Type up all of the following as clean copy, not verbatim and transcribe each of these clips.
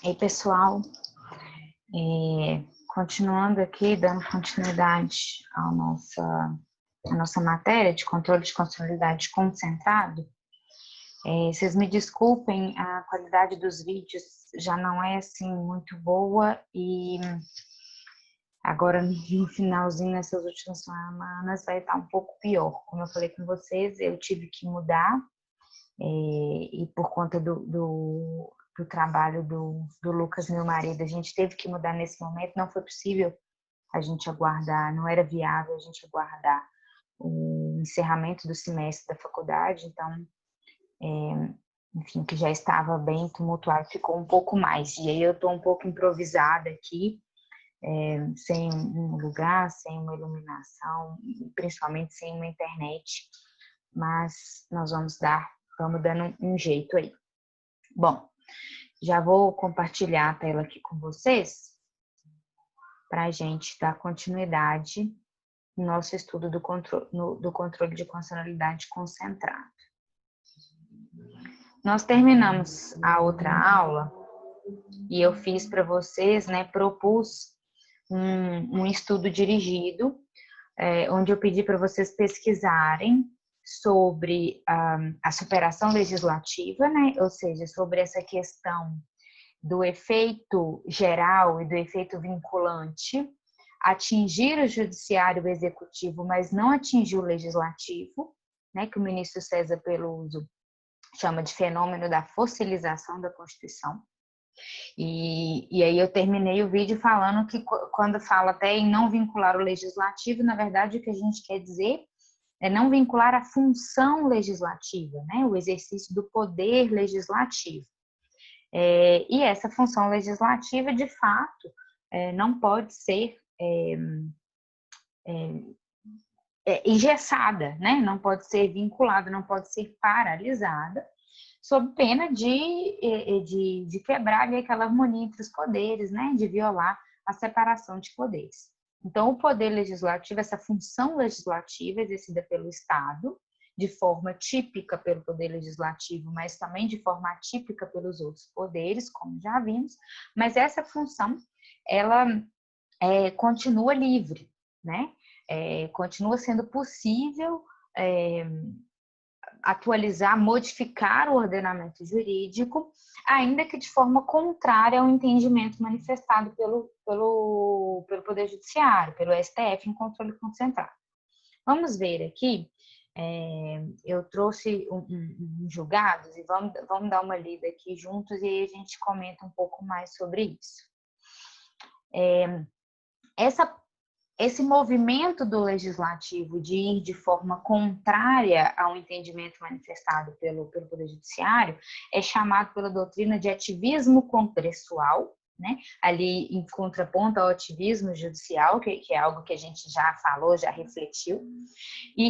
E aí, pessoal, continuando aqui, dando continuidade à nossa matéria de controle de constitucionalidade concentrado, vocês me desculpem, a qualidade dos vídeos já não é assim muito boa e agora no finalzinho, nessas últimas semanas, vai estar um pouco pior. Como eu falei com vocês, eu tive que mudar e por conta do trabalho do Lucas, meu marido, a gente teve que mudar nesse momento, não foi possível a gente aguardar, não era viável a gente aguardar o encerramento do semestre da faculdade, então, enfim, que já estava bem tumultuado, ficou um pouco mais. E aí eu estou um pouco improvisada aqui, sem um lugar, sem uma iluminação, principalmente sem uma internet, mas nós vamos dando um jeito aí. Bom, já vou compartilhar a tela aqui com vocês para a gente dar continuidade no nosso estudo do controle de constitucionalidade concentrado. Nós terminamos a outra aula e eu fiz para vocês, propus um estudo dirigido, onde eu pedi para vocês pesquisarem sobre a superação legislativa, ou seja, sobre essa questão do efeito geral e do efeito vinculante, atingir o judiciário e o executivo, mas não atingir o legislativo, que o ministro César Peluso chama de fenômeno da fossilização da Constituição. E aí eu terminei o vídeo falando que quando fala até em não vincular o legislativo, na verdade o que a gente quer dizer é não vincular a função legislativa, o exercício do poder legislativo. E essa função legislativa, de fato, não pode ser engessada, não pode ser vinculada, não pode ser paralisada, sob pena de quebrar ali aquela harmonia entre os poderes, de violar a separação de poderes. Então, o poder legislativo, essa função legislativa exercida pelo Estado, de forma típica pelo poder legislativo, mas também de forma atípica pelos outros poderes, como já vimos, mas essa função, ela continua livre, continua sendo possível atualizar, modificar o ordenamento jurídico, ainda que de forma contrária ao entendimento manifestado pelo Poder Judiciário, pelo STF em controle concentrado. Vamos ver aqui, eu trouxe um julgados e vamos dar uma lida aqui juntos e aí a gente comenta um pouco mais sobre isso. Esse movimento do legislativo de ir de forma contrária ao entendimento manifestado pelo Poder Judiciário é chamado pela doutrina de ativismo congressual, ali em contraponto ao ativismo judicial, que é algo que a gente já falou, já refletiu,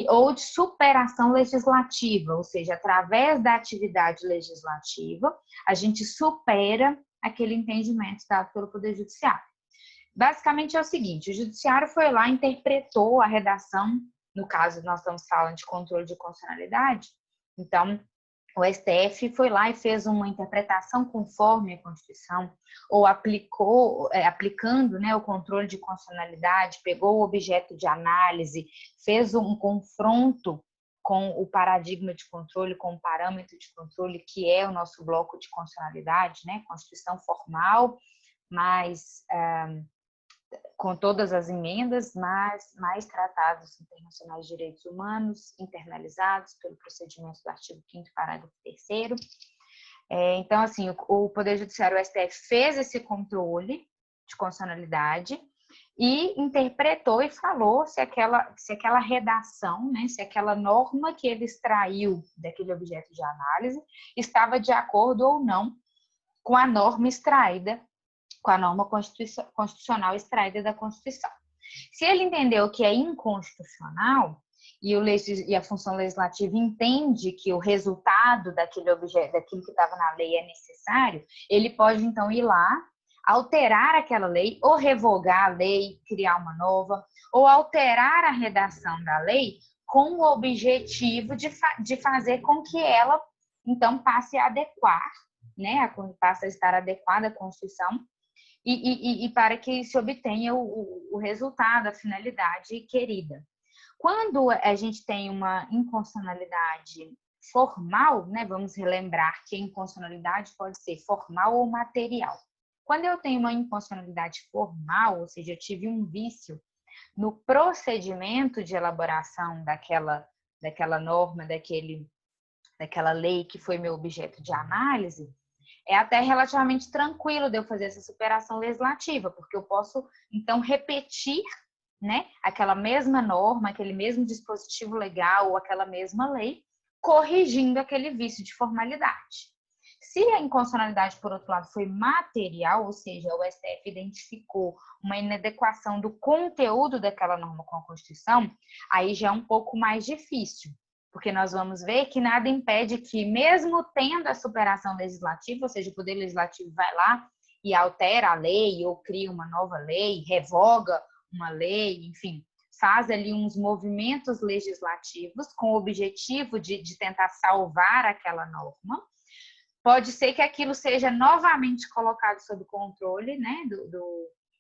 ou de superação legislativa, ou seja, através da atividade legislativa, a gente supera aquele entendimento dado pelo Poder Judiciário. Basicamente é o seguinte, o judiciário foi lá, interpretou a redação, no caso nós estamos falando de controle de constitucionalidade, então o STF foi lá e fez uma interpretação conforme a Constituição, ou aplicando o controle de constitucionalidade, pegou o objeto de análise, fez um confronto com o paradigma de controle, com o parâmetro de controle, que é o nosso bloco de constitucionalidade, Constituição formal, mas com todas as emendas, mas mais tratados internacionais de direitos humanos, internalizados pelo procedimento do artigo 5º, parágrafo 3º. Então, assim, o Poder Judiciário, o STF, fez esse controle de constitucionalidade e interpretou e falou se aquela redação, se aquela norma que ele extraiu daquele objeto de análise estava de acordo ou não com a norma extraída, com a norma constitucional extraída da Constituição. Se ele entendeu que é inconstitucional e a função legislativa entende que o resultado daquele objeto, daquilo que estava na lei é necessário, ele pode então ir lá, alterar aquela lei, ou revogar a lei, criar uma nova, ou alterar a redação da lei com o objetivo de fazer com que ela então passe a adequar né, passa a estar adequada à Constituição e para que se obtenha o resultado, a finalidade querida. Quando a gente tem uma inconstitucionalidade formal, né, vamos relembrar que a inconstitucionalidade pode ser formal ou material. Quando eu tenho uma inconstitucionalidade formal, ou seja, eu tive um vício no procedimento de elaboração daquela norma, daquela lei que foi meu objeto de análise, é até relativamente tranquilo de eu fazer essa superação legislativa, porque eu posso, então, repetir, né, aquela mesma norma, aquele mesmo dispositivo legal ou aquela mesma lei, corrigindo aquele vício de formalidade. Se a inconstitucionalidade, por outro lado, foi material, ou seja, o STF identificou uma inadequação do conteúdo daquela norma com a Constituição, aí já é um pouco mais difícil, porque nós vamos ver que nada impede que, mesmo tendo a superação legislativa, ou seja, o Poder Legislativo vai lá e altera a lei ou cria uma nova lei, revoga uma lei, enfim, faz ali uns movimentos legislativos com o objetivo de tentar salvar aquela norma. Pode ser que aquilo seja novamente colocado sob controle, né,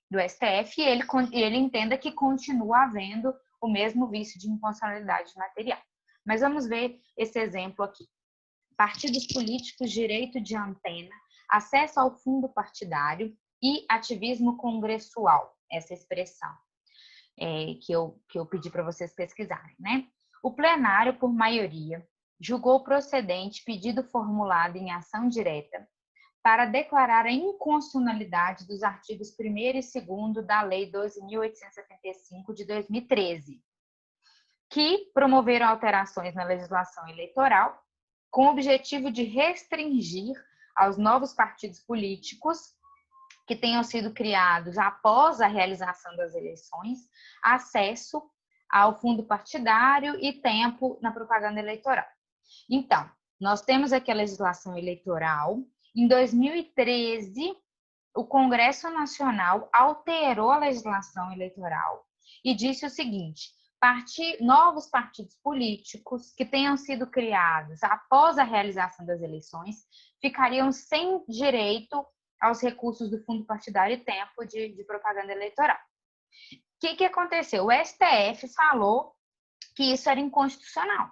do STF e ele entenda que continua havendo o mesmo vício de inconstitucionalidade material. Mas vamos ver esse exemplo aqui. Partidos políticos, direito de antena, acesso ao fundo partidário e ativismo congressual, essa expressão que eu pedi para vocês pesquisarem, né? O plenário, por maioria, julgou procedente pedido formulado em ação direta para declarar a inconstitucionalidade dos artigos 1º e 2º da Lei 12.875 de 2013, que promoveram alterações na legislação eleitoral com o objetivo de restringir aos novos partidos políticos que tenham sido criados após a realização das eleições acesso ao fundo partidário e tempo na propaganda eleitoral. Então, nós temos aqui a legislação eleitoral. Em 2013, o Congresso Nacional alterou a legislação eleitoral e disse o seguinte: novos partidos políticos que tenham sido criados após a realização das eleições ficariam sem direito aos recursos do fundo partidário e tempo de propaganda eleitoral. O que aconteceu? O STF falou que isso era inconstitucional,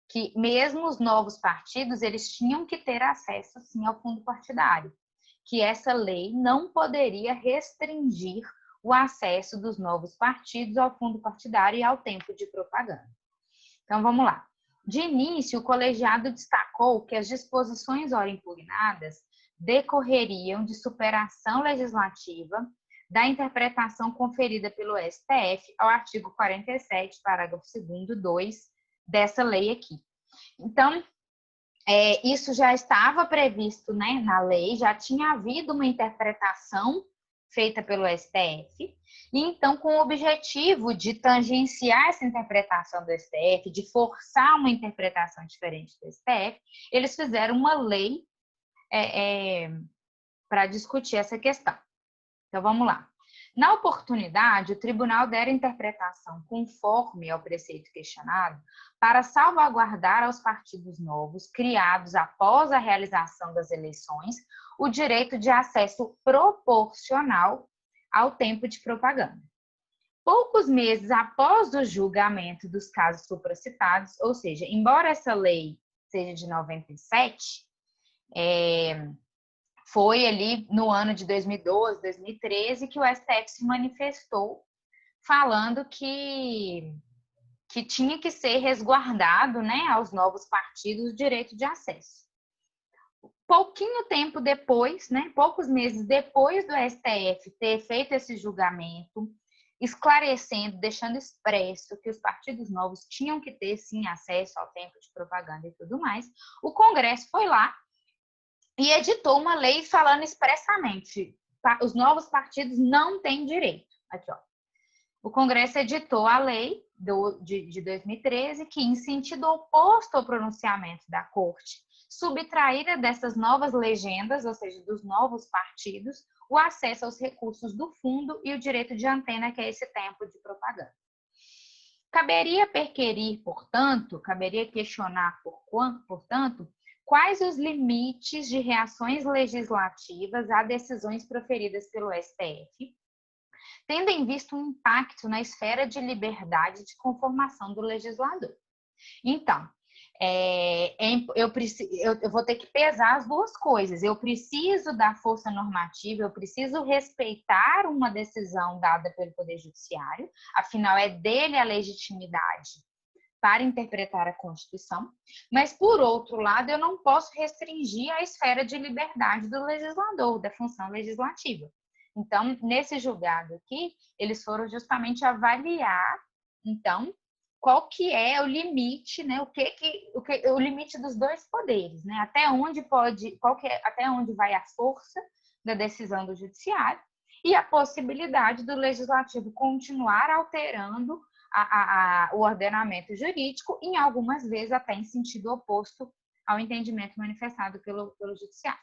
que mesmo os novos partidos eles tinham que ter acesso sim ao fundo partidário, que essa lei não poderia restringir o acesso dos novos partidos ao fundo partidário e ao tempo de propaganda. Então vamos lá. De início, o colegiado destacou que as disposições ora impugnadas decorreriam de superação legislativa da interpretação conferida pelo STF ao artigo 47, parágrafo 2º, 2 dessa lei aqui. Então, isso já estava previsto, né, na lei, já tinha havido uma interpretação feita pelo STF, e então, com o objetivo de tangenciar essa interpretação do STF, de forçar uma interpretação diferente do STF, eles fizeram uma lei para discutir essa questão. Então, vamos lá. Na oportunidade, o tribunal dera interpretação conforme ao preceito questionado para salvaguardar aos partidos novos, criados após a realização das eleições, o direito de acesso proporcional ao tempo de propaganda. Poucos meses após o julgamento dos casos supracitados, ou seja, embora essa lei seja de 97, foi ali no ano de 2012, 2013, que o STF se manifestou falando que tinha que ser resguardado, né, aos novos partidos o direito de acesso. Pouquinho tempo depois, né, poucos meses depois do STF ter feito esse julgamento, esclarecendo, deixando expresso que os partidos novos tinham que ter, sim, acesso ao tempo de propaganda e tudo mais, o Congresso foi lá e editou uma lei falando expressamente: os novos partidos não têm direito. Aqui, ó. O Congresso editou a lei de 2013, que, em sentido oposto ao pronunciamento da Corte, subtraíra dessas novas legendas, ou seja, dos novos partidos, o acesso aos recursos do fundo e o direito de antena, que é esse tempo de propaganda. Caberia questionar, portanto, quais os limites de reações legislativas a decisões proferidas pelo STF, tendo em vista um impacto na esfera de liberdade de conformação do legislador. Então, eu vou ter que pesar as duas coisas. Eu preciso da força normativa, eu preciso respeitar uma decisão dada pelo Poder Judiciário, afinal, é dele a legitimidade para interpretar a Constituição, mas, por outro lado, eu não posso restringir a esfera de liberdade do legislador, da função legislativa. Então, nesse julgado aqui, eles foram justamente avaliar, então, qual que é o limite, né? O limite dos dois poderes, né? Até onde até onde vai a força da decisão do judiciário e a possibilidade do legislativo continuar alterando o ordenamento jurídico, em algumas vezes até em sentido oposto ao entendimento manifestado pelo judiciário.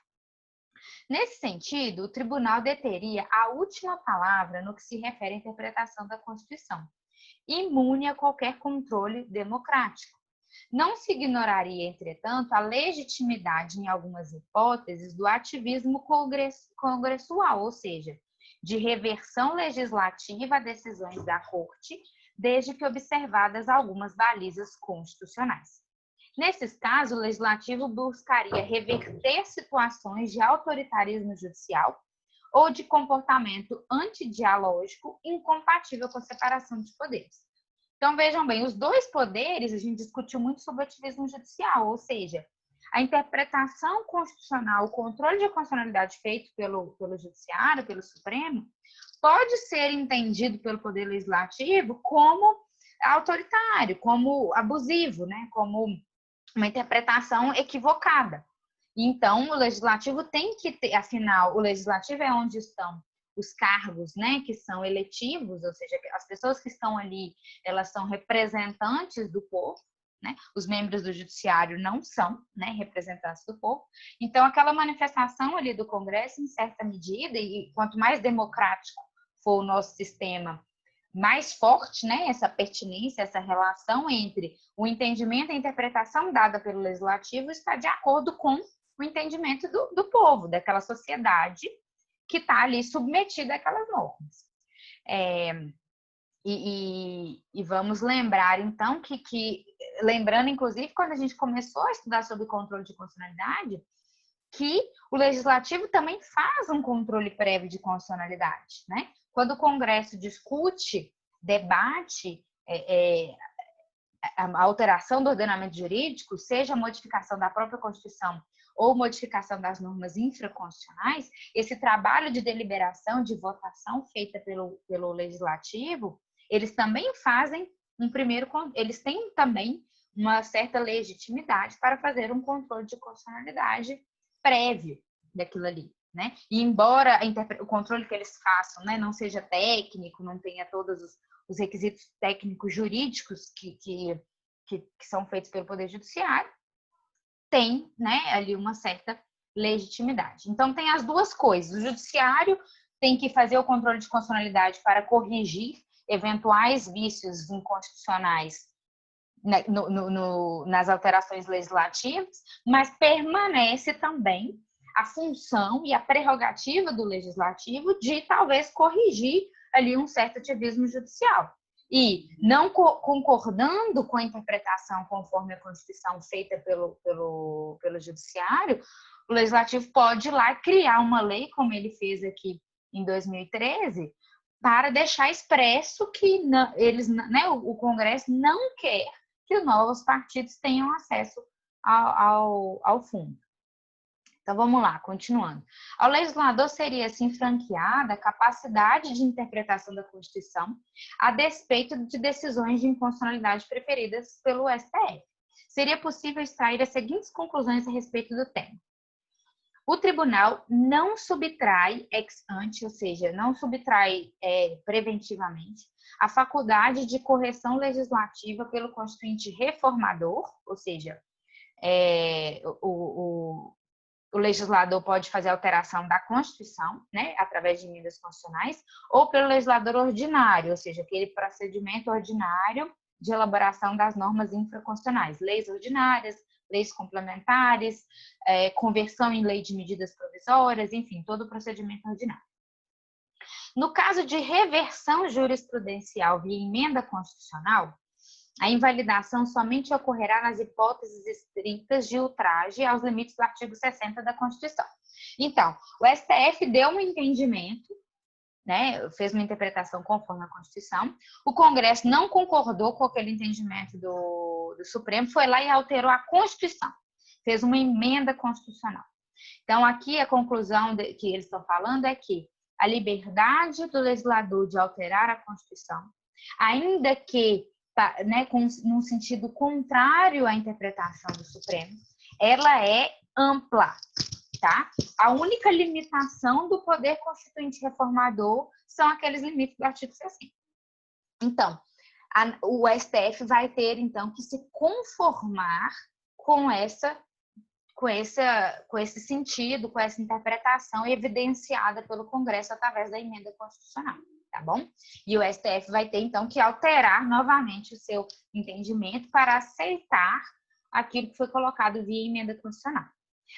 Nesse sentido, o tribunal deteria a última palavra no que se refere à interpretação da Constituição, imune a qualquer controle democrático. Não se ignoraria, entretanto, a legitimidade, em algumas hipóteses, do ativismo congressual, ou seja, de reversão legislativa a decisões da Corte, desde que observadas algumas balizas constitucionais. Nesses casos, o legislativo buscaria reverter situações de autoritarismo judicial ou de comportamento antidialógico incompatível com a separação de poderes. Então, vejam bem, os dois poderes, a gente discutiu muito sobre o ativismo judicial, ou seja, a interpretação constitucional, o controle de constitucionalidade feito pelo Judiciário, pelo Supremo, pode ser entendido pelo Poder Legislativo como autoritário, como abusivo, né? Como uma interpretação equivocada. Então, o Legislativo tem que ter, afinal, o Legislativo é onde estão os cargos, né, que são eletivos, ou seja, as pessoas que estão ali, elas são representantes do povo, né? Os membros do judiciário não são, né, representantes do povo. Então, aquela manifestação ali do Congresso, em certa medida, e quanto mais democrático for o nosso sistema, mais forte, né, essa pertinência, essa relação entre o entendimento e a interpretação dada pelo Legislativo está de acordo com o entendimento do povo, daquela sociedade que está ali submetida àquelas normas. E vamos lembrar, então, lembrando, inclusive, quando a gente começou a estudar sobre controle de constitucionalidade, que o Legislativo também faz um controle prévio de constitucionalidade, né? Quando o Congresso discute, debate a alteração do ordenamento jurídico, seja a modificação da própria Constituição ou modificação das normas infraconstitucionais, esse trabalho de deliberação, de votação feita pelo Legislativo, eles também fazem eles têm também uma certa legitimidade para fazer um controle de constitucionalidade prévio daquilo ali, né? E embora o controle que eles façam, né, não seja técnico, não tenha todos os requisitos técnicos jurídicos que são feitos pelo Poder Judiciário, tem, né, ali uma certa legitimidade. Então, tem as duas coisas. O Judiciário tem que fazer o controle de constitucionalidade para corrigir eventuais vícios inconstitucionais, né, nas alterações legislativas, mas permanece também a função e a prerrogativa do Legislativo de talvez corrigir ali um certo ativismo judicial. E não concordando com a interpretação conforme a Constituição feita pelo Judiciário, o Legislativo pode ir lá criar uma lei, como ele fez aqui em 2013, para deixar expresso que o Congresso não quer que os novos partidos tenham acesso ao fundo. Então, vamos lá, continuando. Ao legislador seria, assim, franqueada a capacidade de interpretação da Constituição a despeito de decisões de inconstitucionalidade preferidas pelo STF. Seria possível extrair as seguintes conclusões a respeito do tema. O tribunal não subtrai ex ante, ou seja, não subtrai preventivamente, a faculdade de correção legislativa pelo Constituinte reformador, ou seja, o legislador pode fazer alteração da Constituição, né, através de emendas constitucionais, ou pelo legislador ordinário, ou seja, aquele procedimento ordinário de elaboração das normas infraconstitucionais, leis ordinárias, leis complementares, conversão em lei de medidas provisórias, enfim, todo o procedimento ordinário. No caso de reversão jurisprudencial via emenda constitucional, a invalidação somente ocorrerá nas hipóteses estritas de ultraje aos limites do artigo 60 da Constituição. Então, o STF deu um entendimento, né, fez uma interpretação conforme a Constituição, o Congresso não concordou com aquele entendimento do Supremo, foi lá e alterou a Constituição, fez uma emenda constitucional. Então, aqui a conclusão que eles estão falando é que a liberdade do legislador de alterar a Constituição, ainda que, né, num sentido contrário à interpretação do Supremo, ela é ampla, tá? A única limitação do poder constituinte reformador são aqueles limites do artigo 60. Então, o STF vai ter, então, que se conformar com esse sentido, com essa interpretação evidenciada pelo Congresso através da emenda constitucional, tá bom? E o STF vai ter, então, que alterar novamente o seu entendimento para aceitar aquilo que foi colocado via emenda constitucional.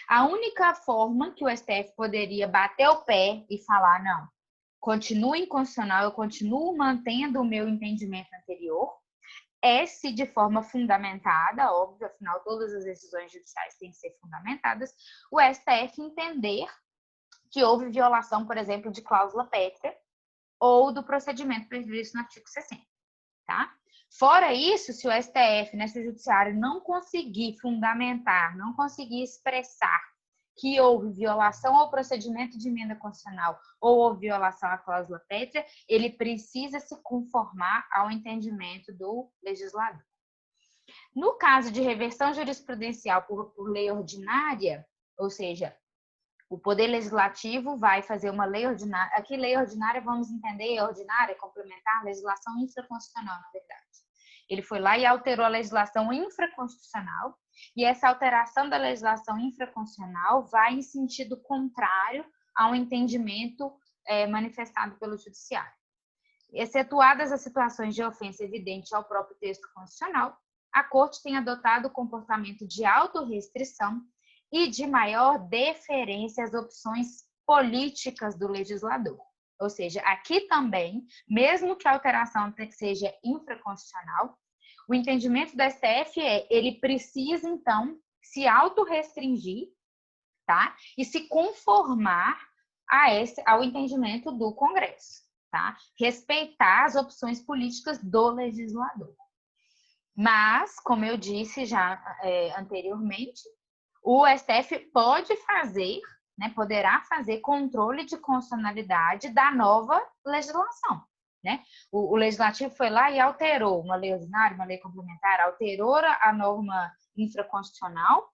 A única forma que o STF poderia bater o pé e falar, não, continua inconstitucional, eu continuo mantendo o meu entendimento anterior, se de forma fundamentada, óbvio, afinal todas as decisões judiciais têm que ser fundamentadas, o STF entender que houve violação, por exemplo, de cláusula pétrea ou do procedimento previsto no artigo 60, tá? Fora isso, se o STF, né, se o judiciário não conseguir fundamentar, não conseguir expressar que houve violação ao procedimento de emenda constitucional ou houve violação à cláusula pétrea, ele precisa se conformar ao entendimento do legislador. No caso de reversão jurisprudencial por lei ordinária, ou seja, o Poder Legislativo vai fazer uma lei ordinária. Aqui, lei ordinária, vamos entender, ordinária, complementar, legislação infraconstitucional, na verdade. Ele foi lá e alterou a legislação infraconstitucional, e essa alteração da legislação infraconstitucional vai em sentido contrário ao entendimento manifestado pelo Judiciário. Excetuadas as situações de ofensa evidente ao próprio texto constitucional, a Corte tem adotado o comportamento de autorrestrição e de maior deferência às opções políticas do legislador. Ou seja, aqui também, mesmo que a alteração seja infraconstitucional, o entendimento do STF ele precisa, então, se autorrestringir, tá? E se conformar ao entendimento do Congresso, tá? Respeitar as opções políticas do legislador. Mas, como eu disse já anteriormente, o STF pode fazer, né, poderá fazer controle de constitucionalidade da nova legislação, né? O legislativo foi lá e alterou uma lei ordinária, uma lei complementar, alterou a norma infraconstitucional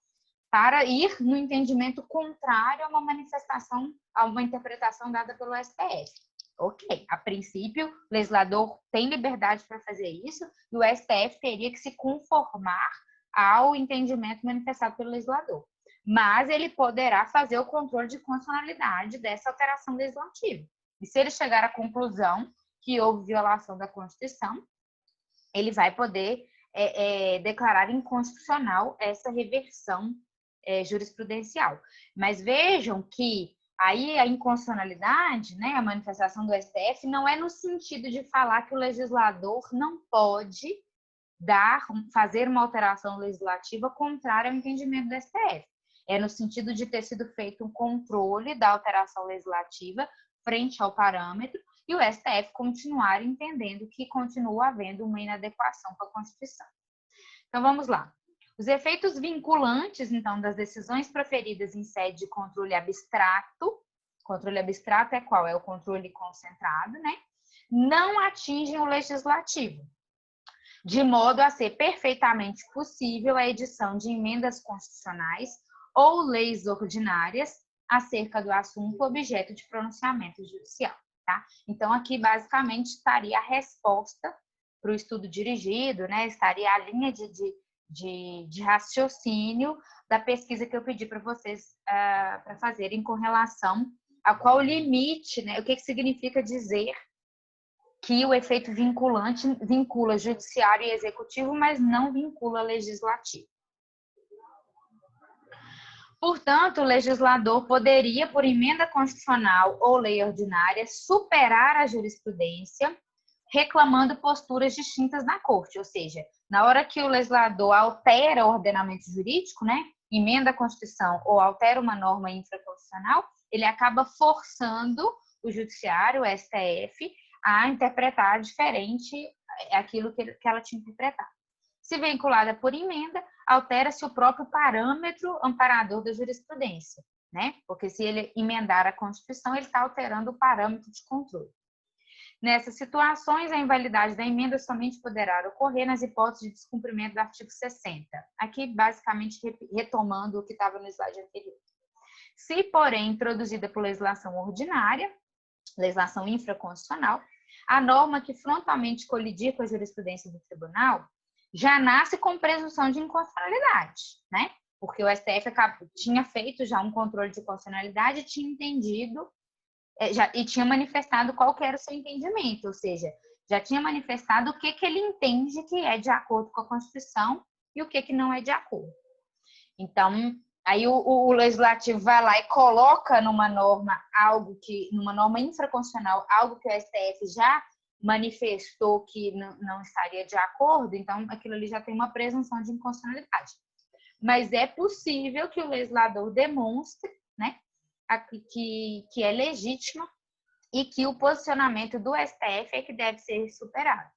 para ir no entendimento contrário a uma manifestação, a uma interpretação dada pelo STF. Ok, a princípio, o legislador tem liberdade para fazer isso e o STF teria que se conformar ao entendimento manifestado pelo legislador. Mas ele poderá fazer o controle de constitucionalidade dessa alteração legislativa. E se ele chegar à conclusão que houve violação da Constituição, ele vai poder declarar inconstitucional essa reversão jurisprudencial. Mas vejam que aí a inconstitucionalidade, né, a manifestação do STF, não é no sentido de falar que o legislador não pode fazer uma alteração legislativa contrária ao entendimento do STF. É no sentido de ter sido feito um controle da alteração legislativa frente ao parâmetro e o STF continuar entendendo que continua havendo uma inadequação com a Constituição. Então, vamos lá. Os efeitos vinculantes, então, das decisões proferidas em sede de controle abstrato é qual? É o controle concentrado, né? Não atingem o legislativo, de modo a ser perfeitamente possível a edição de emendas constitucionais ou leis ordinárias acerca do assunto objeto de pronunciamento judicial, tá? Então, aqui, basicamente, estaria a resposta para o estudo dirigido, né? Estaria a linha de raciocínio da pesquisa que eu pedi para vocês para fazerem com relação a qual o limite, né? O que significa dizer que o efeito vinculante vincula judiciário e executivo, mas não vincula legislativo. Portanto, o legislador poderia, por emenda constitucional ou lei ordinária, superar a jurisprudência reclamando posturas distintas na corte, ou seja, na hora que o legislador altera o ordenamento jurídico, né, emenda a Constituição ou altera uma norma infraconstitucional, ele acaba forçando o judiciário, o STF, a interpretar diferente aquilo que ela tinha interpretado. Se vinculada por emenda, altera-se o próprio parâmetro amparador da jurisprudência, né? Porque se ele emendar a Constituição, ele está alterando o parâmetro de controle. Nessas situações, a invalidade da emenda somente poderá ocorrer nas hipóteses de descumprimento do artigo 60. Aqui, basicamente, retomando o que estava no slide anterior. Se, porém, introduzida por legislação ordinária, legislação infraconstitucional, a norma que frontalmente colidir com a jurisprudência do tribunal já nasce com presunção de inconstitucionalidade, né? Porque o STF tinha feito já um controle de constitucionalidade e tinha entendido e tinha manifestado qual que era o seu entendimento, ou seja, já tinha manifestado o que ele entende que é de acordo com a Constituição e o que não é de acordo. Então, aí o legislativo vai lá e coloca numa norma numa norma infraconstitucional, algo que o STF já manifestou que não estaria de acordo, então aquilo ali já tem uma presunção de inconstitucionalidade. Mas é possível que o legislador demonstre, né, que é legítimo e que o posicionamento do STF é que deve ser superado,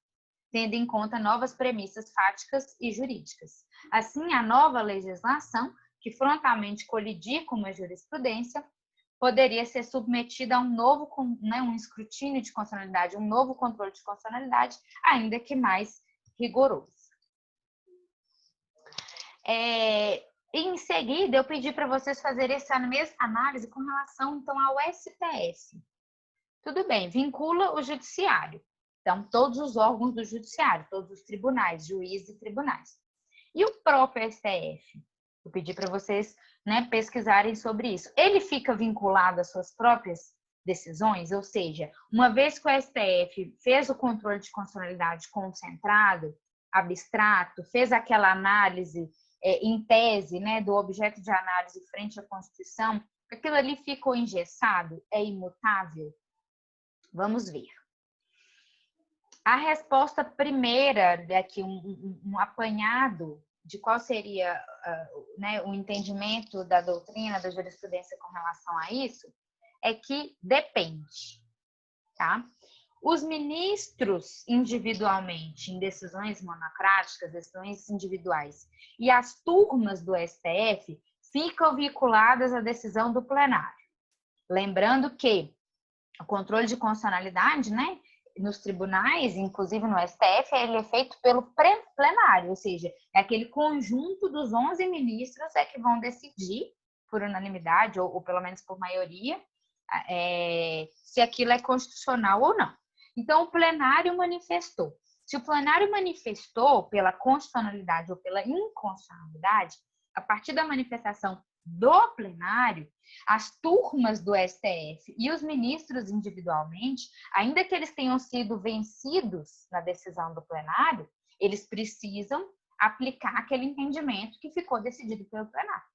tendo em conta novas premissas fáticas e jurídicas. Assim, a nova legislação, que frontalmente colidir com uma jurisprudência, poderia ser submetida a um novo, né, um escrutínio de constitucionalidade, um novo controle de constitucionalidade, ainda que mais rigoroso. Em seguida, eu pedi para vocês fazerem essa mesma análise com relação, então, ao STF. Tudo bem, vincula o judiciário. Então, todos os órgãos do judiciário, todos os tribunais, juízes e tribunais. E o próprio STF? Eu pedi para vocês, né, pesquisarem sobre isso. Ele fica vinculado às suas próprias decisões, ou seja, uma vez que o STF fez o controle de constitucionalidade concentrado, abstrato, fez aquela análise em tese, né, do objeto de análise frente à Constituição, aquilo ali ficou engessado, é imutável? Vamos ver. A resposta primeira, aqui um apanhado de qual seria né, o entendimento da doutrina, da jurisprudência com relação a isso, é que depende, tá? Os ministros individualmente, em decisões monocráticas, decisões individuais, e as turmas do STF ficam vinculadas à decisão do plenário. Lembrando que o controle de constitucionalidade, né, nos tribunais, inclusive no STF, ele é feito pelo plenário, ou seja, é aquele conjunto dos 11 ministros que vão decidir, por unanimidade, ou pelo menos por maioria, se aquilo é constitucional ou não. Então, o plenário manifestou. Se o plenário manifestou pela constitucionalidade ou pela inconstitucionalidade, a partir da manifestação do plenário, as turmas do STF e os ministros individualmente, ainda que eles tenham sido vencidos na decisão do plenário, eles precisam aplicar aquele entendimento que ficou decidido pelo plenário.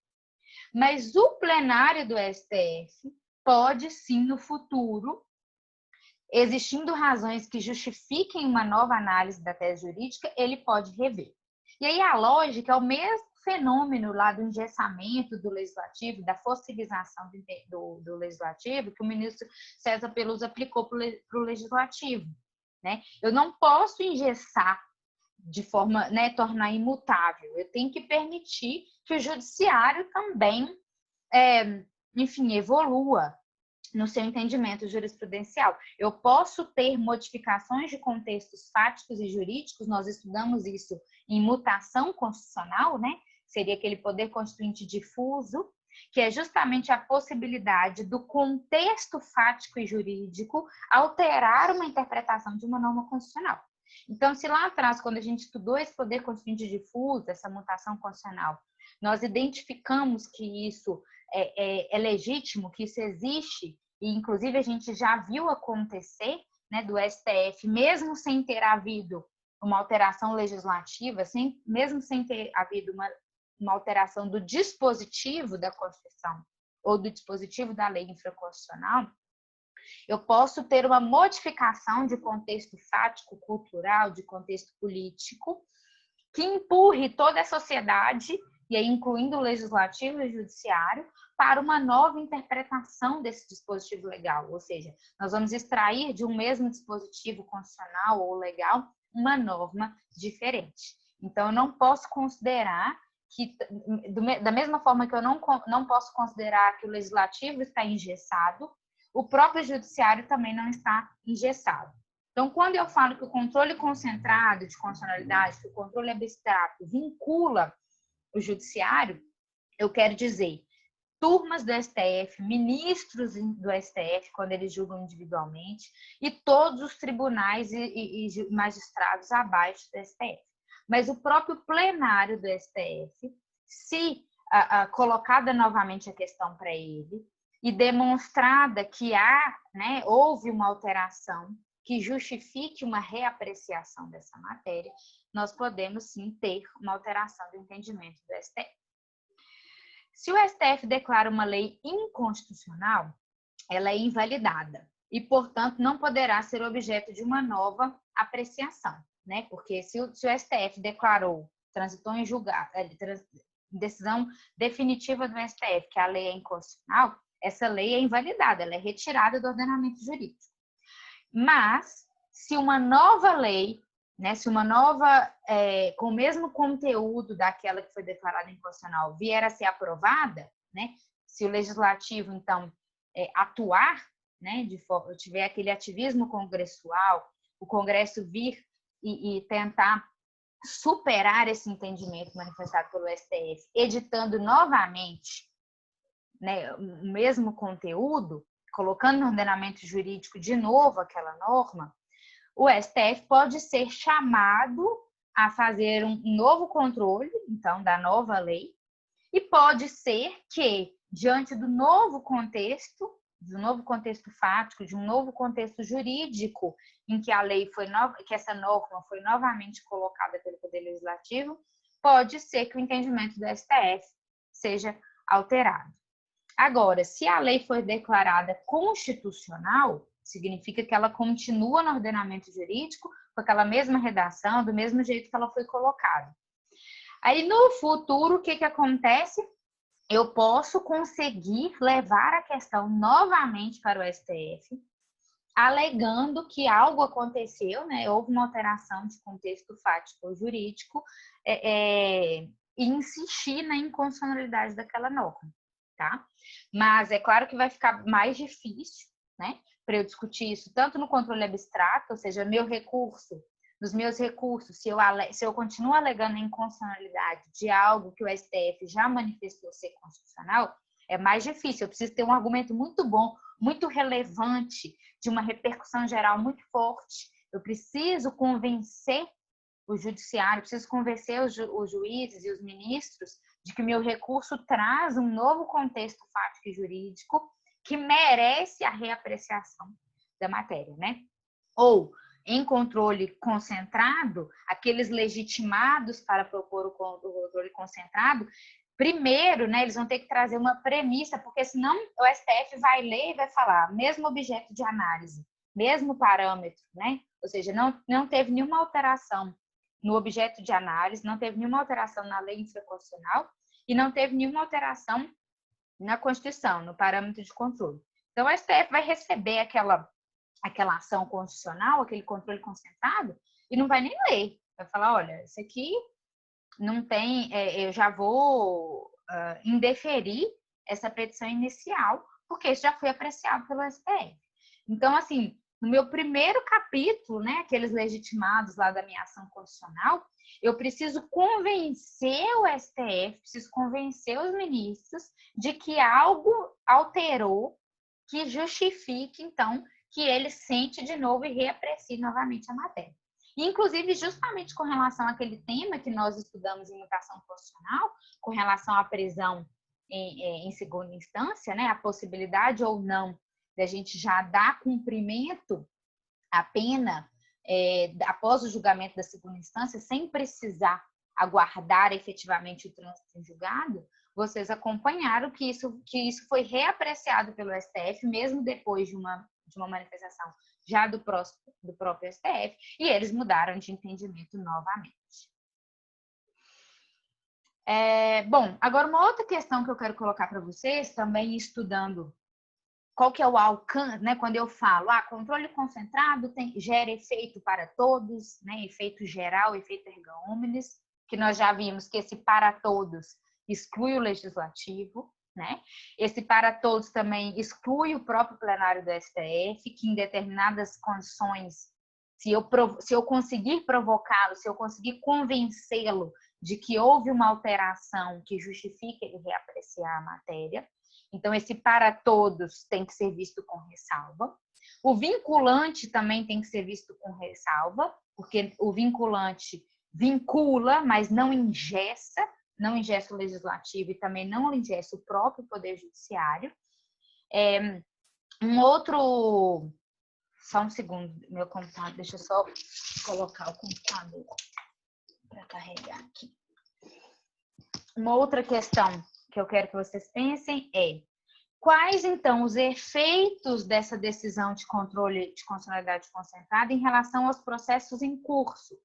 Mas o plenário do STF pode sim, no futuro, existindo razões que justifiquem uma nova análise da tese jurídica, ele pode rever. E aí a lógica é o mesmo fenômeno lá do engessamento do legislativo, da fossilização do legislativo, que o ministro César Peluso aplicou para o legislativo, né? Eu não posso engessar de forma, né, tornar imutável. Eu tenho que permitir que o judiciário também, enfim, evolua no seu entendimento jurisprudencial. Eu posso ter modificações de contextos fáticos e jurídicos, nós estudamos isso em mutação constitucional, né? Seria aquele poder constituinte difuso, que é justamente a possibilidade do contexto fático e jurídico alterar uma interpretação de uma norma constitucional. Então, se lá atrás, quando a gente estudou esse poder constituinte difuso, essa mutação constitucional, nós identificamos que isso é legítimo, que isso existe, e inclusive a gente já viu acontecer, né, do STF, mesmo sem ter havido uma alteração legislativa, mesmo sem ter havido uma alteração do dispositivo da Constituição ou do dispositivo da lei infraconstitucional, eu posso ter uma modificação de contexto fático, cultural, de contexto político, que empurre toda a sociedade, e aí incluindo o legislativo e o judiciário, para uma nova interpretação desse dispositivo legal. Ou seja, nós vamos extrair de um mesmo dispositivo constitucional ou legal uma norma diferente. Então, eu não posso considerar que, da mesma forma que eu não posso considerar que o legislativo está engessado, o próprio judiciário também não está engessado. Então, quando eu falo que o controle concentrado de constitucionalidade, que o controle abstrato vincula o judiciário, eu quero dizer turmas do STF, ministros do STF, quando eles julgam individualmente, e todos os tribunais e magistrados abaixo do STF. Mas o próprio plenário do STF, se colocada novamente a questão para ele e demonstrada que houve uma alteração que justifique uma reapreciação dessa matéria, nós podemos sim ter uma alteração do entendimento do STF. Se o STF declara uma lei inconstitucional, ela é invalidada e, portanto, não poderá ser objeto de uma nova apreciação, né? Porque se o STF declarou, transitou em julgado, decisão definitiva do STF, que a lei é inconstitucional, essa lei é invalidada, ela é retirada do ordenamento jurídico. Mas, se uma nova lei, né, se uma nova, com o mesmo conteúdo daquela que foi declarada inconstitucional, vier a ser aprovada, né, se o legislativo, então, atuar, né, tiver aquele ativismo congressual, o Congresso vir e tentar superar esse entendimento manifestado pelo STF, editando novamente, né, o mesmo conteúdo, colocando no ordenamento jurídico de novo aquela norma, o STF pode ser chamado a fazer um novo controle, então, da nova lei, e pode ser que, diante do novo contexto fático, de um novo contexto jurídico, em que a lei que essa norma foi novamente colocada pelo Poder Legislativo, pode ser que o entendimento do STF seja alterado. Agora, se a lei for declarada constitucional, significa que ela continua no ordenamento jurídico com aquela mesma redação, do mesmo jeito que ela foi colocada. Aí, no futuro, o que acontece? Eu posso conseguir levar a questão novamente para o STF, alegando que algo aconteceu, né? Houve uma alteração de contexto fático ou jurídico, e insistir na inconstitucionalidade daquela norma, tá? Mas é claro que vai ficar mais difícil, né, para eu discutir isso, tanto no controle abstrato, ou seja, nos meus recursos, se eu continuo alegando a inconstitucionalidade de algo que o STF já manifestou ser constitucional, é mais difícil. Eu preciso ter um argumento muito bom, muito relevante, de uma repercussão geral muito forte. Eu preciso convencer o judiciário, preciso convencer os juízes e os ministros de que o meu recurso traz um novo contexto fático e jurídico que merece a reapreciação da matéria, né? Ou, em controle concentrado, aqueles legitimados para propor o controle concentrado, primeiro, né, eles vão ter que trazer uma premissa, porque senão o STF vai ler e vai falar, mesmo objeto de análise, mesmo parâmetro, né? Ou seja, não teve nenhuma alteração no objeto de análise, não teve nenhuma alteração na lei infraconstitucional e não teve nenhuma alteração na Constituição, no parâmetro de controle. Então, o STF vai receber aquela ação constitucional, aquele controle concentrado, e não vai nem ler. Vai falar, olha, isso aqui não tem, eu já vou indeferir essa petição inicial, porque isso já foi apreciado pelo STF. Então, assim, no meu primeiro capítulo, né, aqueles legitimados lá da minha ação constitucional, eu preciso convencer o STF, preciso convencer os ministros de que algo alterou que justifique, então, que ele sente de novo e reaprecie novamente a matéria. Inclusive, justamente com relação àquele tema que nós estudamos em mutação constitucional, com relação à prisão em segunda instância, né, a possibilidade ou não da gente já dar cumprimento à pena após o julgamento da segunda instância, sem precisar aguardar efetivamente o trânsito em julgado, vocês acompanharam que isso foi reapreciado pelo STF, mesmo depois de uma manifestação já do próprio STF, e eles mudaram de entendimento novamente. Bom, agora uma outra questão que eu quero colocar para vocês, também estudando qual que é o alcance, né? Quando eu falo, controle concentrado gera efeito para todos, né? Efeito geral, efeito erga omnes, que nós já vimos que esse para todos exclui o legislativo, né? Esse para todos também exclui o próprio plenário do STF, que em determinadas condições, se eu conseguir provocá-lo, se eu conseguir convencê-lo de que houve uma alteração que justifique ele reapreciar a matéria. Então, esse para todos tem que ser visto com ressalva. O vinculante também tem que ser visto com ressalva, porque o vinculante vincula, mas não engessa o legislativo e também não engessa o próprio Poder Judiciário. Só um segundo, meu computador, deixa eu só colocar o computador para carregar aqui. Uma outra questão que eu quero que vocês pensem é: quais, então, os efeitos dessa decisão de controle de constitucionalidade concentrada em relação aos processos em curso?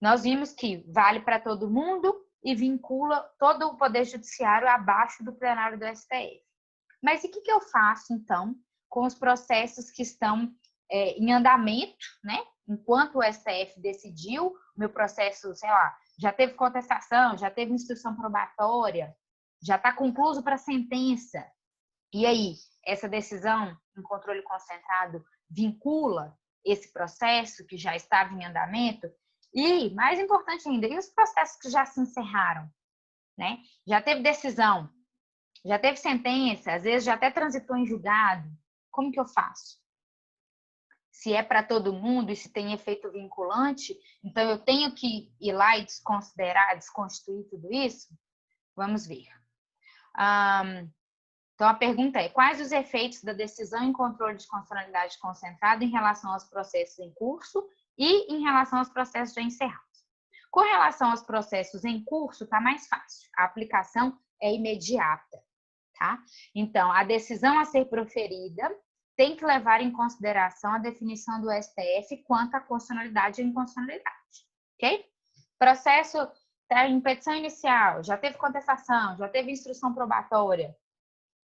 Nós vimos que vale para todo mundo e vincula todo o Poder Judiciário abaixo do plenário do STF. Mas e o que eu faço, então, com os processos que estão em andamento, né? Enquanto o STF decidiu, meu processo, sei lá, já teve contestação, já teve instrução probatória, já está concluído para sentença. E aí, essa decisão em controle concentrado vincula esse processo que já estava em andamento? E, mais importante ainda, e os processos que já se encerraram? Né? Já teve decisão, já teve sentença, às vezes já até transitou em julgado. Como que eu faço? Se é para todo mundo e se tem efeito vinculante, então eu tenho que ir lá e desconstituir tudo isso? Vamos ver. Então, a pergunta é: quais os efeitos da decisão em controle de constitucionalidade concentrada em relação aos processos em curso e em relação aos processos já encerrados? Com relação aos processos em curso, está mais fácil. A aplicação é imediata, tá? Então, a decisão a ser proferida tem que levar em consideração a definição do STF quanto à constitucionalidade e inconstitucionalidade, ok? Processo em petição inicial, já teve contestação, já teve instrução probatória,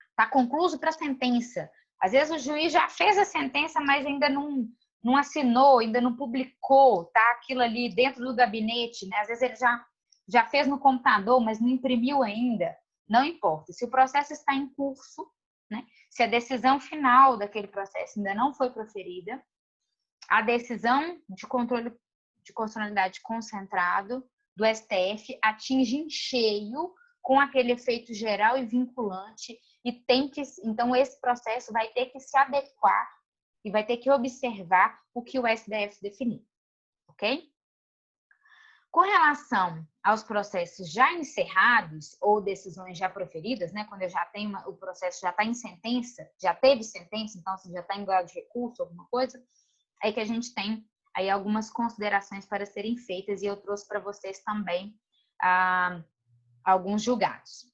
está concluído para sentença. Às vezes o juiz já fez a sentença, mas ainda não assinou, ainda não publicou, tá? Aquilo ali dentro do gabinete, né? Às vezes ele já fez no computador, mas não imprimiu ainda. Não importa. Se o processo está em curso, né? Se a decisão final daquele processo ainda não foi proferida, a decisão de controle de constitucionalidade concentrado do STF atinge em cheio com aquele efeito geral e vinculante, e então esse processo vai ter que se adequar e vai ter que observar o que o STF definiu, ok? Com relação aos processos já encerrados ou decisões já proferidas, né, quando eu já tenho o processo já está em sentença, já teve sentença, então se já está em grau de recurso, alguma coisa, é que a gente tem aí algumas considerações para serem feitas, e eu trouxe para vocês também alguns julgados.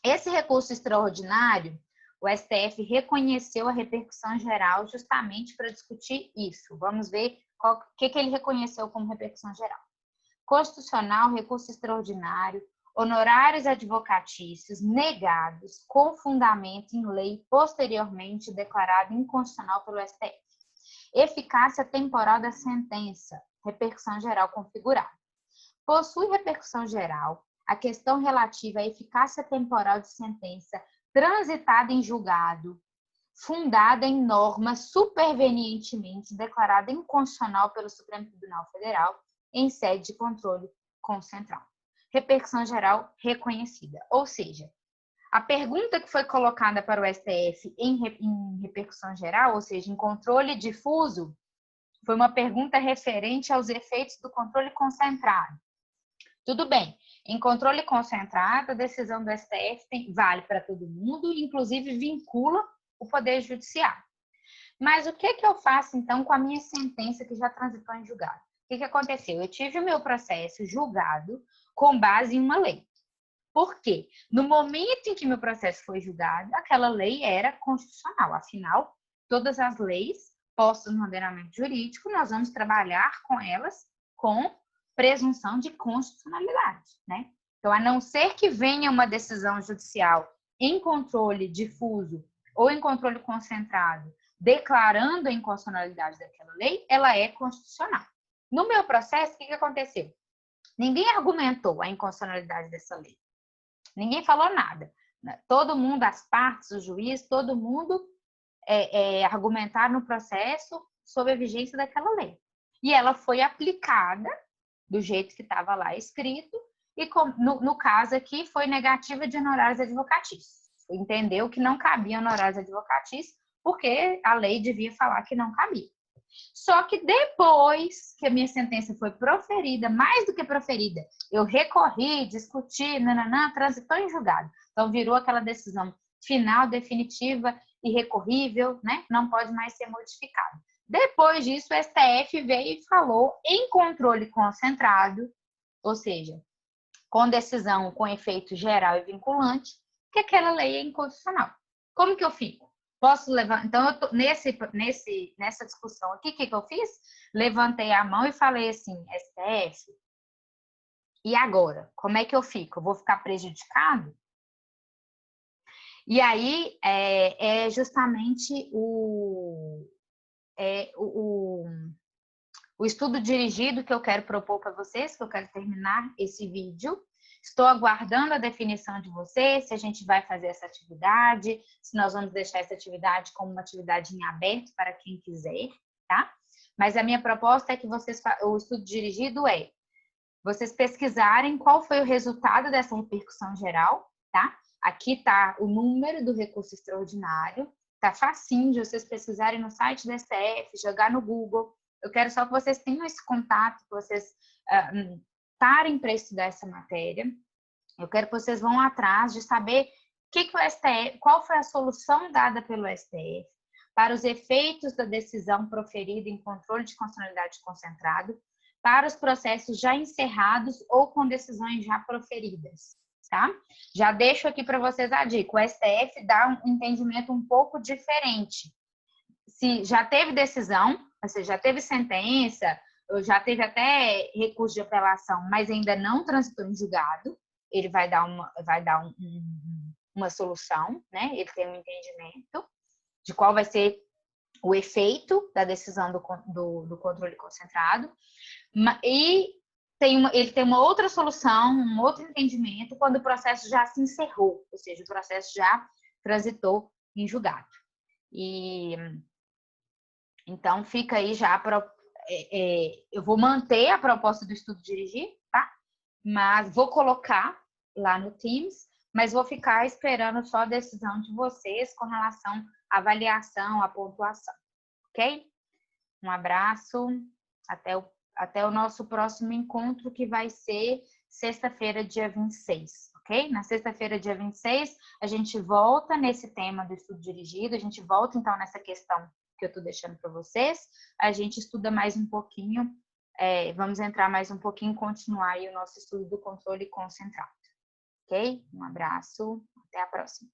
Esse recurso extraordinário, o STF reconheceu a repercussão geral justamente para discutir isso. Vamos ver o que ele reconheceu como repercussão geral. Constitucional, recurso extraordinário, honorários advocatícios negados com fundamento em lei posteriormente declarado inconstitucional pelo STF. Eficácia temporal da sentença, repercussão geral configurada. Possui repercussão geral a questão relativa à eficácia temporal de sentença transitada em julgado, fundada em norma supervenientemente declarada inconstitucional pelo Supremo Tribunal Federal em sede de controle concentrado. Repercussão geral reconhecida. Ou seja, a pergunta que foi colocada para o STF em repercussão geral, ou seja, em controle difuso, foi uma pergunta referente aos efeitos do controle concentrado. Tudo bem, em controle concentrado, a decisão do STF vale para todo mundo, inclusive vincula o Poder Judiciário. Mas o que eu faço, então, com a minha sentença que já transitou em julgado? que aconteceu? Eu tive o meu processo julgado com base em uma lei. Por quê? No momento em que meu processo foi julgado, aquela lei era constitucional. Afinal, todas as leis postas no ordenamento jurídico, nós vamos trabalhar com elas com presunção de constitucionalidade, né? Então, a não ser que venha uma decisão judicial em controle difuso ou em controle concentrado, declarando a inconstitucionalidade daquela lei, ela é constitucional. No meu processo, o que aconteceu? Ninguém argumentou a inconstitucionalidade dessa lei. Ninguém falou nada. Todo mundo, as partes, o juiz, todo mundo argumentaram no processo sobre a vigência daquela lei. E ela foi aplicada do jeito que estava lá escrito, e no caso aqui foi negativa de honorários advocatícios. Entendeu que não cabia honorários advocatícios, porque a lei devia falar que não cabia. Só que depois que a minha sentença foi proferida, mais do que proferida, eu recorri, discuti, transitou em julgado. Então virou aquela decisão final, definitiva, irrecorrível, né? Não pode mais ser modificado. Depois disso, o STF veio e falou em controle concentrado, ou seja, com decisão com efeito geral e vinculante, que aquela lei é inconstitucional. Como que eu fico? Posso levar. Então, eu tô nessa discussão aqui, o que eu fiz? Levantei a mão e falei assim, STF, e agora? Como é que eu fico? Eu vou ficar prejudicado? E aí é justamente o estudo dirigido que eu quero propor para vocês, que eu quero terminar esse vídeo. Estou aguardando a definição de vocês, se a gente vai fazer essa atividade, se nós vamos deixar essa atividade como uma atividade em aberto para quem quiser, tá? Mas a minha proposta é que vocês, o estudo dirigido é vocês pesquisarem qual foi o resultado dessa repercussão geral, tá? Aqui está o número do recurso extraordinário, tá facinho de vocês pesquisarem no site da STF, jogar no Google. Eu quero só que vocês tenham esse contato, que vocês parem para estudar essa matéria. Eu quero que vocês vão atrás de saber o STF, qual foi a solução dada pelo STF para os efeitos da decisão proferida em controle de constitucionalidade concentrado, para os processos já encerrados ou com decisões já proferidas, tá? Já deixo aqui para vocês a dica, o STF dá um entendimento um pouco diferente. Se já teve decisão, ou seja, já teve sentença, já teve até recurso de apelação, mas ainda não transitou em julgado, ele vai dar uma solução, né? Ele tem um entendimento de qual vai ser o efeito da decisão do controle concentrado, e ele tem uma outra solução, um outro entendimento quando o processo já se encerrou, ou seja, o processo já transitou em julgado. E então fica aí já eu vou manter a proposta do estudo dirigir, tá? Mas vou colocar lá no Teams, mas vou ficar esperando só a decisão de vocês com relação à avaliação, à pontuação, ok? Um abraço, até o nosso próximo encontro, que vai ser sexta-feira, dia 26, ok? Na sexta-feira, dia 26, a gente volta nesse tema do estudo dirigido, a gente volta então nessa questão que eu estou deixando para vocês, a gente estuda mais um pouquinho, vamos entrar mais um pouquinho e continuar aí o nosso estudo do controle concentrado, ok? Um abraço, até a próxima.